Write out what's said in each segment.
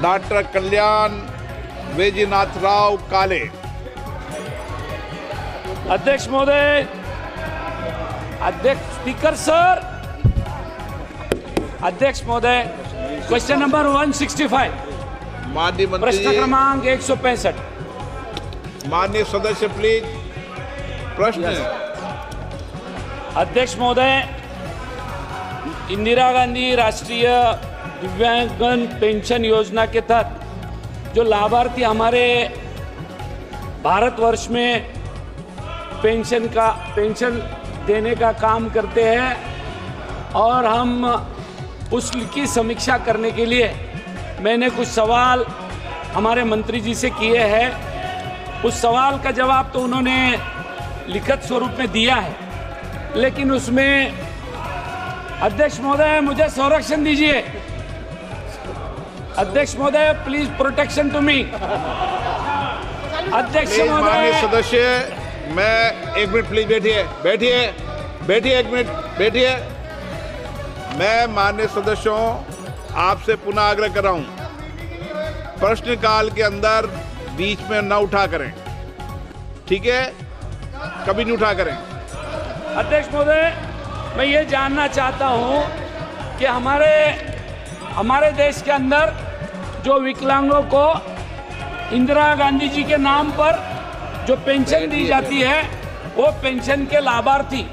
Doctor कल्याण वैजनाथ राव काले। अध्यक्ष महोदय, अध्यक्ष स्पीकर सर, अध्यक्ष महोदय, क्वेश्चन नंबर 165, माननीय मंत्री प्रश्न क्रमांक 165। माननीय सदस्य प्लीज प्रश्न। अध्यक्ष महोदय, इंदिरा गांधी राष्ट्रीय दिव्यांगन पेंशन योजना के तहत जो लाभार्थी हमारे भारतवर्ष में पेंशन देने का काम करते हैं और हम उसकी समीक्षा करने के लिए मैंने कुछ सवाल हमारे मंत्री जी से किए हैं। उस सवाल का जवाब तो उन्होंने लिखित स्वरूप में दिया है, लेकिन उसमें अध्यक्ष महोदय मुझे संरक्षण दीजिए। अध्यक्ष महोदय प्लीज प्रोटेक्शन टू मी। अध्यक्ष माननीय महोदय, सदस्य, मैं एक मिनट प्लीज बैठिए एक मिनट बैठिए। मैं माननीय सदस्यों आपसे पुनः आग्रह कर रहा हूं, प्रश्नकाल के अंदर बीच में न उठा करें, ठीक है? कभी नहीं उठा करें। अध्यक्ष महोदय, मैं ये जानना चाहता हूं कि हमारे देश के अंदर जो विकलांगों को इंदिरा गांधी जी के नाम पर जो पेंशन दी जाती है, वो पेंशन के लाभार्थी,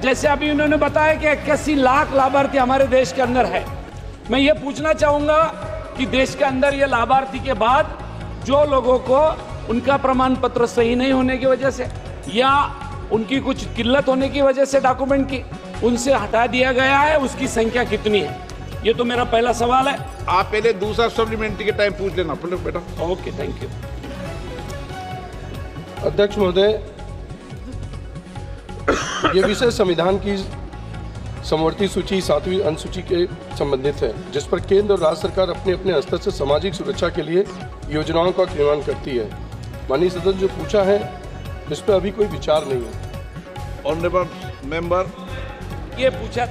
जैसे अभी उन्होंने बताया कि 81 लाख लाभार्थी हमारे देश के अंदर है। मैं ये पूछना चाहूँगा कि देश के अंदर ये लाभार्थी के बाद जो लोगों को उनका प्रमाण पत्र सही नहीं होने की वजह से या उनकी कुछ किल्लत होने की वजह से डॉक्यूमेंट की, उनसे हटा दिया गया है, उसकी संख्या कितनी है? ये तो मेरा पहला सवाल है। आप पहले दूसरा सप्लीमेंट्री के टाइम पूछ लेना बेटा। Okay, thank you. अध्यक्ष महोदय, ये विषय संविधान की समवर्ती सूची 7वीं अनुसूची के संबंधित है, जिस पर केंद्र और राज्य सरकार अपने अपने स्तर से सामाजिक सुरक्षा के लिए योजनाओं का क्रियान्वयन करती है। माननीय सदस्य जो पूछा है, इस पर अभी कोई विचार नहीं है। ऑनरेबल मेंबर, ये पूछा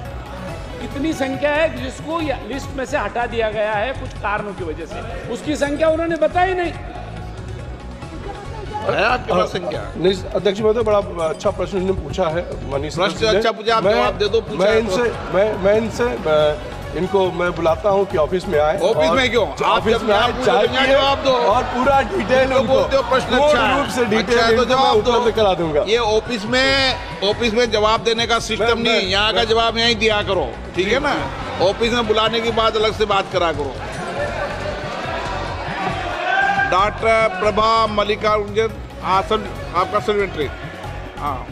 कितनी संख्या है जिसको लिस्ट में से हटा दिया गया है कुछ कारणों की वजह से, उसकी संख्या उन्होंने बताई नहीं। आपके पास संख्या नहीं अध्यक्ष महोदय, बड़ा अच्छा प्रश्न इन्होंने पूछा है। माननीय प्रश्न अच्छा पूछा, आप जवाब दे दो। इनको मैं बुलाता हूँ कि ऑफिस में आए। ऑफिस में क्यों? ऑफिस में आए, चाय पिए जवाब दो और पूरा डिटेल उनको प्रश्न अच्छा रूप से डिटेल तो जवाब उपलब्ध करा दूंगा। ये ऑफिस में जवाब देने का सिस्टम नहीं, यहाँ का जवाब यहीं दिया करो, ठीक है ना? ऑफिस में बुलाने के बाद अलग से बात करा करो। डॉक्टर प्रभा मल्लिकार्जुन, आसन आपका सर्वेंट्री। हाँ,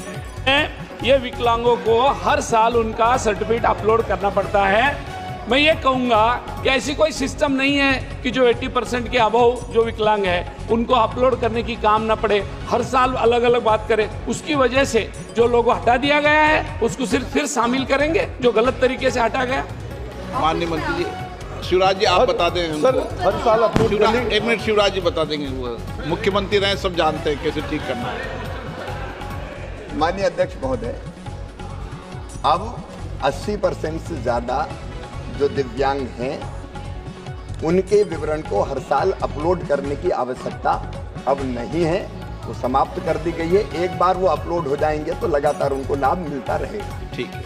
ये विकलांगों को हर साल उनका सर्टिफिकेट अपलोड करना पड़ता है। मैं ये कहूँगा कि ऐसी कोई सिस्टम नहीं है कि जो 80% के अबव जो विकलांग है उनको अपलोड करने की काम ना पड़े, हर साल अलग अलग बात करें। उसकी वजह से जो लोगों हटा दिया गया है उसको सिर्फ फिर शामिल करेंगे जो गलत तरीके से हटा गया। माननीय मंत्री जी, शिवराज जी आप बता दें सर, हर साल अपलोड करने। एक मिनट, शिवराज जी बता देंगे, वो मुख्यमंत्री रहे, सब जानते हैं कैसे ठीक करना है। माननीय अध्यक्ष महोदय, अब 80% से ज़्यादा जो दिव्यांग हैं उनके विवरण को हर साल अपलोड करने की आवश्यकता अब नहीं है, वो समाप्त कर दी गई है। एक बार वो अपलोड हो जाएंगे तो लगातार उनको लाभ मिलता रहेगा। ठीक है।